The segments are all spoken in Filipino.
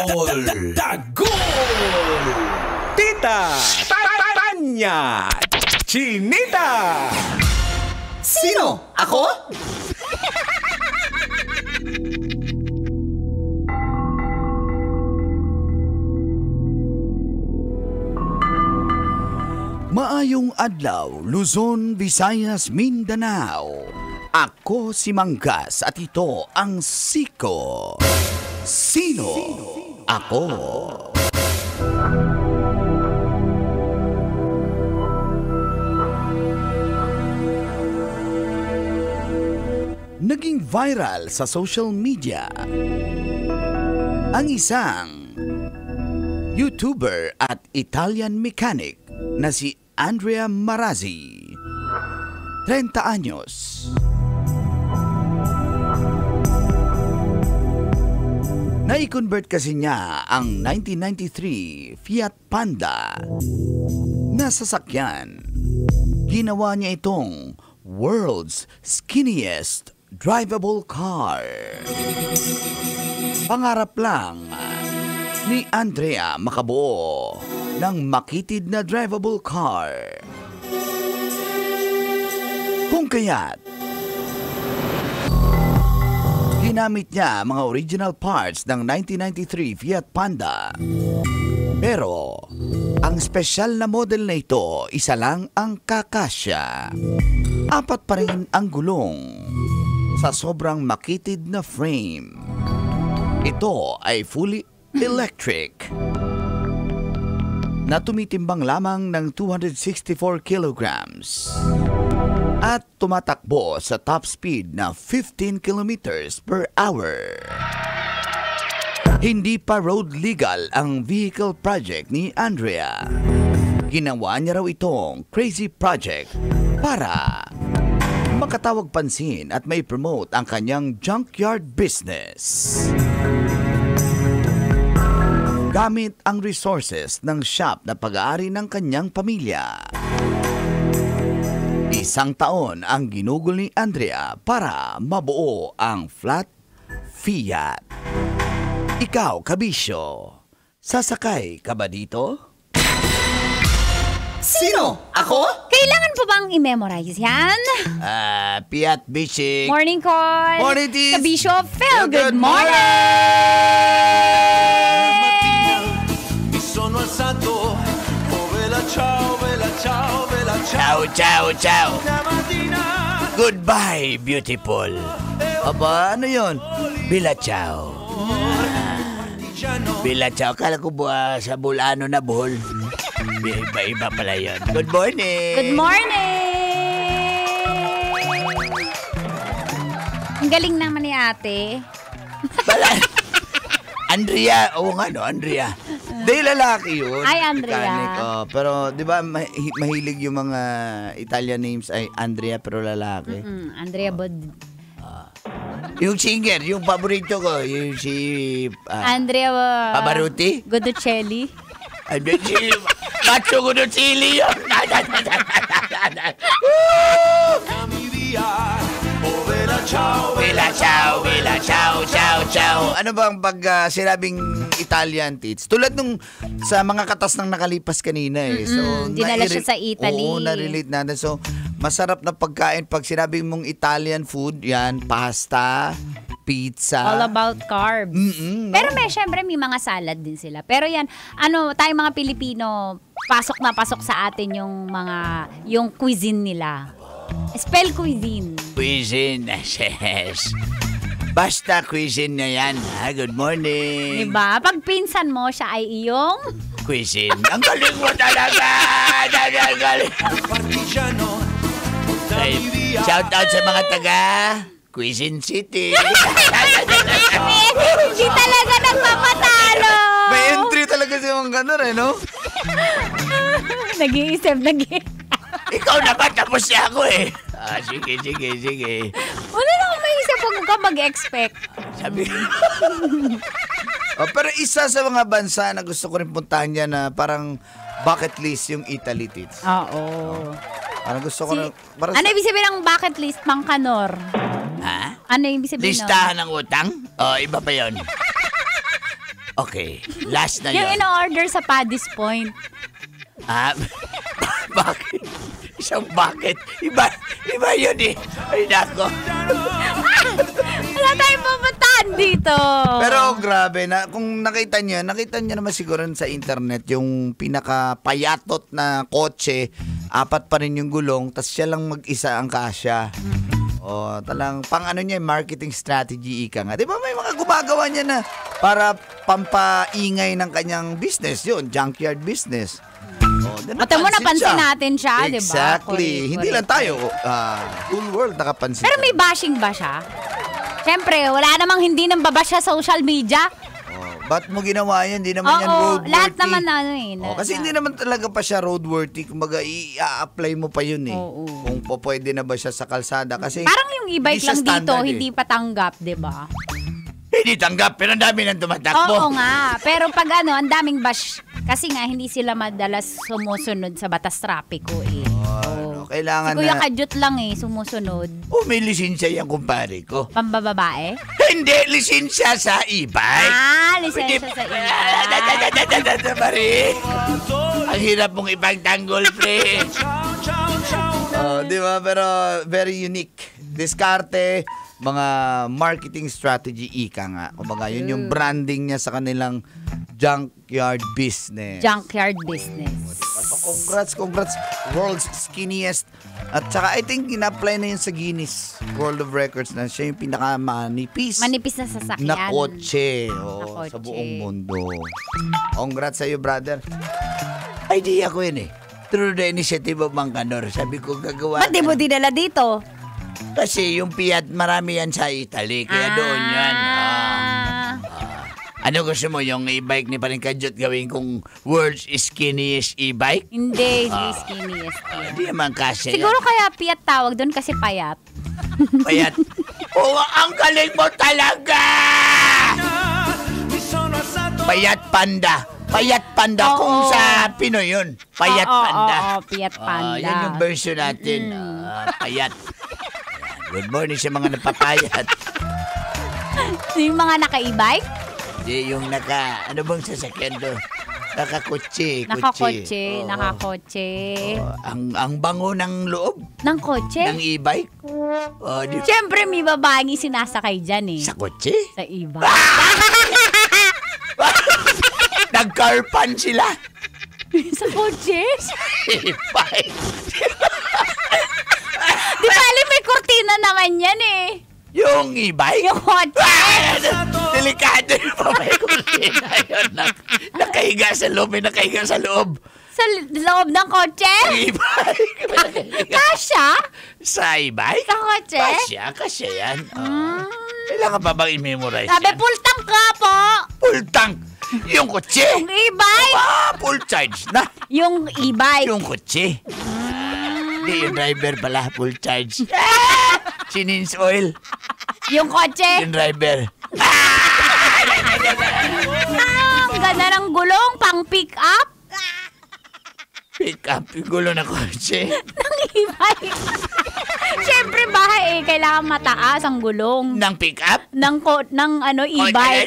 Dagol! Tita! Tanya! Chinita! Sino? Ako? Maayong adlaw, Luzon, Visayas, Mindanao. Ako si Manggas at ito ang Siko. Sino? Ako. Naging viral sa social media ang isang YouTuber at Italian mechanic na si Andrea Marazzi, 30 anyos. Nai-convert kasi niya ang 1993 Fiat Panda na sasakyan. Ginawa niya itong world's skinniest drivable car. Pangarap lang ni Andrea makabuo ng makitid na drivable car. Kung kaya't ginamit niya mga original parts ng 1993 Fiat Panda. Pero ang special na model na ito, isa lang ang kakasya. 4 pa rin ang gulong sa sobrang makitid na frame. Ito ay fully electric na tumitimbang lamang ng 264 kilograms at tumatakbo sa top speed na 15 kilometers per hour. Hindi pa road legal ang vehicle project ni Andrea. Ginawa niya raw itong crazy project para makatawag pansin at may promote ang kanyang junkyard business. Gamit ang resources ng shop na pag-aari ng kanyang pamilya. 1 taon ang ginugol ni Andrea para mabuo ang flat Fiat. Ikaw, kabisyo, sasakay ka ba dito? Sino? Ako? Kailangan pa bang i-memorize yan? Fiat Bishik. Morning call. Morning, Tis. Kabisyo, Phil, good morning! Sono alzato, oh vela ciao, vela ciao, vela ciao. Ciao, ciao, ciao. Una mattina, Goodbye, beautiful. Aba, ano yun? Bila ciao. Bila ciao. Kala ko ba sa Bulano na buhol? Iba pala yun. Good morning. Good morning! Ang galing naman ni ate. Andrea, oo nga no, Andrea. Dahil lalaki yun. Ay, Andrea. Mechanic, pero di ba mahilig yung mga Italian names ay Andrea pero lalaki. Andrea Bod. Yung singer, yung paborito ko, yung si Andrea Pavarotti. Godocelli. Macho Godocelli yun. Vela ciao, vela ciao, ciao, ciao. Ano bang pag sinabing Italian, Tits? Tulad nung sa mga katas ng nakalipas kanina eh. So, dinala siya sa Italy. Oo, na-relate natin. So, masarap na pagkain pag sinabing mong Italian food, yan, pasta, pizza. All about carbs. No? Pero syempre may mga salad din sila. Pero yan, tayong mga Pilipino, pasok na pasok sa atin yung cuisine nila. Spell cuisine. Cuisine, yes. Basta cuisine na yan, ha? Good morning. Diba? Pag pinsan mo, siya ay iyong cuisine. Ang galing mo talaga! Ang galing. Shout out sa mga taga Quezon City. Hindi talaga nagpapatalo. May entry talaga si mga ganun eh, no? Nag-iisip. Ikaw naman, tapos siya ako eh. Sige. Wala na akong maisip, huwag ka mag-expect. Sabi pero isa sa mga bansa na gusto ko rin puntahan niya na parang bucket list yung Italy, Tits. Oo. Parang gusto ko na... Ano ibig sabihin ng bucket list, Mang Kanor? Ha? Ano ibig sabihin? Listahan ng utang? O, iba pa yun. Okay, last na Yung yun. in-order sa Paddy's Point. Bakit? Isang bakit? Iba yun eh. Ay, nako. Wala tayong pupuntahan dito. Pero grabe, kung nakita niyo naman siguro sa internet yung pinakapayatot na kotse, 4 pa rin yung gulong, tas siya lang mag-isa ang kasya. Talang pang niya, marketing strategy ika nga. Di ba may mga gumagawa niya na para pampaingay ng kanyang business yun, junkyard business. Ate mo, napansin natin siya, di ba? Exactly. Correct, Hindi lang tayo, whole world nakapansin. Pero may bashing ba siya? Siyempre, wala namang hindi nang babash sa social media. Ba't mo ginawa yan? Hindi naman yan roadworthy. Lahat naman kasi hindi naman talaga pa siya roadworthy. Kumbaga, i-apply mo pa yun eh. Kung pwede na ba siya sa kalsada. Kasi parang yung e-bike lang dito, hindi eh. pa tanggap, di ba? Hindi tanggap, pero ang dami nang tumatakbo. Oo nga. Pero pag ang daming bash, kasi nga hindi sila madalas sumusunod sa batas trapiko eh. Kailangan si Kuya Kadyot lang eh, sumusunod. May lisensya yan, kumpare ko. Pambababae? Hindi, lisensya sa e-bike. Lisensya sa e-bike. Pare, ang hirap mong ipagtanggol, pre. Di ba? Pero very unique. Diskarte, mga marketing strategy, ika nga. Kumbaga, yun yung branding niya sa kanilang junkyard business. Junkyard business. Congrats. World's skinniest. At saka I think in-apply na yun sa Guinness World of Records na siya yung pinakamanipis. Manipis na sasakyan. Na kotse. Na Sa kotse. buong mundo. Congrats sa'yo, brother. Idea ko yun eh. Through the initiative of Mangkanor. Sabi ko gagawa. Ba't di mo dinala dito? Kasi yung Fiat, marami yan sa Italy. Kaya doon yan. Ano gusto mo, yung e-bike ni Paring Kadyot gawin kong world's skinniest e-bike? Hindi skinniest. Hindi naman kasi. Siguro kaya Fiat tawag doon kasi payat. Payat. Ang galing mo talaga! Payat Panda. Payat Panda kung sa Pinoy yun. Payat Panda. Oo, Fiat Panda. Yan yung version natin. Payat. Good morning sa mga napapayat. Yung mga naka-e-bike? Hindi, yung ano bang sasakyan doon? Nakakotse. Nakakotse. Ang bango ng loob Ng kotse? ng e-bike. Siyempre, may babaeng sinasakay dyan eh. Sa kotse? Sa e-bike. Nag-carpan sila. Sa kotse? E-bike. Di ba alam, may kurtina naman yan eh. Yung e-bike? Yung kotse. Delikado yung pamay kurtina yun. Nakahiga sa loob. May nakahiga sa loob. Sa loob ng kotse? E-bike. Kasya? Sa e-bike? Sa kotse? Kasya yan. Kailangan pa bang i-memorize Sabi, yan? full tank ka po. Full tank. Yung kotse. Yung e-bike. Full charge na. Yung e-bike. Yung kotse. Hindi, yung driver pala. Full charge. Sinins oil. Yung kotse. Yung driver. Ang ganda ng gulong, pang pick up. Pick up yung gulo ng kotse. Ng e-bike. Siyempre, bahay kailangan mataas ang gulong. Ng pick up? Ng e-bike. Ng e-bike.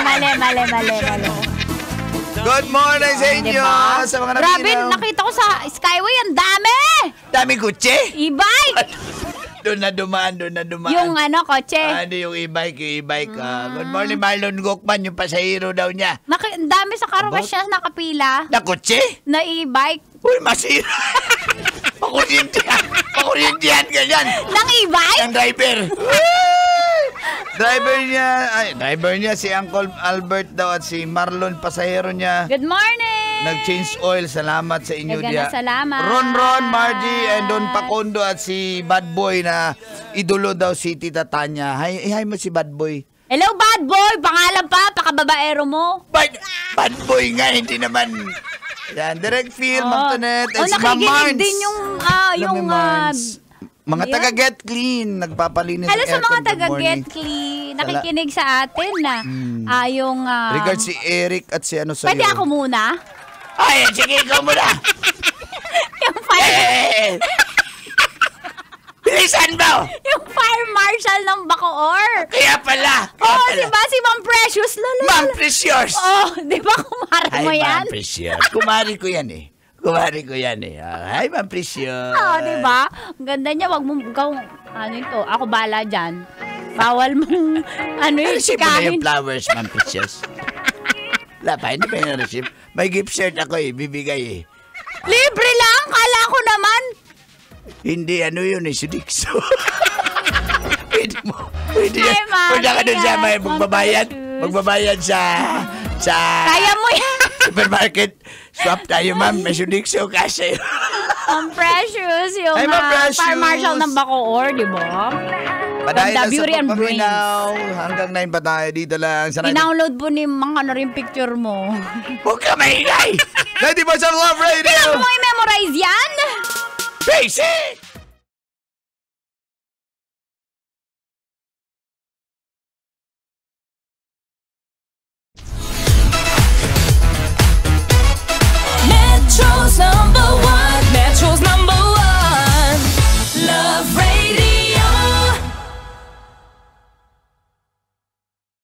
Mali. Good morning sa inyo. Diba? Sa mga Grabe, naminaw. nakita ko sa Skyway, ang dami! Daming kotse. E-bike! Doon na dumaan. Yung kotse. Hindi, yung e-bike. Good morning, Marlon Gokman. Yung pasahero daw niya. Ang dami sa karawas siya nakapila. Na kotse? Na e-bike. Uy, masira. Pakuryentihan ka dyan. Ng e-bike? Ang driver. Driver niya si Uncle Albert daw at si Marlon, pasahero niya. Good morning! Nag-change oil. Salamat sa inyo Gagana, salamat. Ron, Margie, and Don Pacondo at si Bad Boy na idolo daw si Tita Tanya. Hi mo si Bad Boy. Hello, bad boy! Pangalan pa, pakababaero mo. Bad Boy nga, hindi naman. Yan, Direct Feel, Magtonet, and si Ma'am nakikinig Marns. din yung Mga Yan. taga Get Clean, nagpapalinis hello ng sa mga aircon. Good taga morning. Get Clean. Nakikinig sa atin na yung... Regards si Eric at si sa'yo. Pwede ako muna? Ay, sige, ikaw muna. Yung fire. Hindi Bilisan mo! Yung fire marshal ng Bacoor. Kaya pala! Oo, diba si Ma'am Precious? Ma'am Precious! Oh, di ba kumari mo Ay, yan? Ma'am Precious. Kumari ko yan eh. Hi, Ma'am Precious. Oo, di ba? Ang ganda niya, wag mong ano ito, ako bala dyan. Bawal mong, Receive mo na yung sikahin. flowers, Ma'am Precious. Wala pa, hindi pa yung receive. May gift shirt ako eh, bibigay eh. Libre lang, kala ko naman. Hindi, yun eh, sudikso. Pwede Ay, yan. Ma'am, Punta ka dun sa ingat, may Ma'am magbabayad. Precious. Magbabayad sa Kaya mo yan. supermarket. Swap tayo, ma'am. May sudikso kasi. Ma'am Precious, yung Ay, Ma'am Precious. fire marshal ng Bacoor, di ba? Padahil Ganda, lang sa beauty and brains. pagpaminaw. Hanggang 9 pa tayo dito lang. Sa Dinownload po ni mga rin picture mo. Huwag ka maingay! 90% Love Radio! Kailangan mo i-memorize yan? Basic!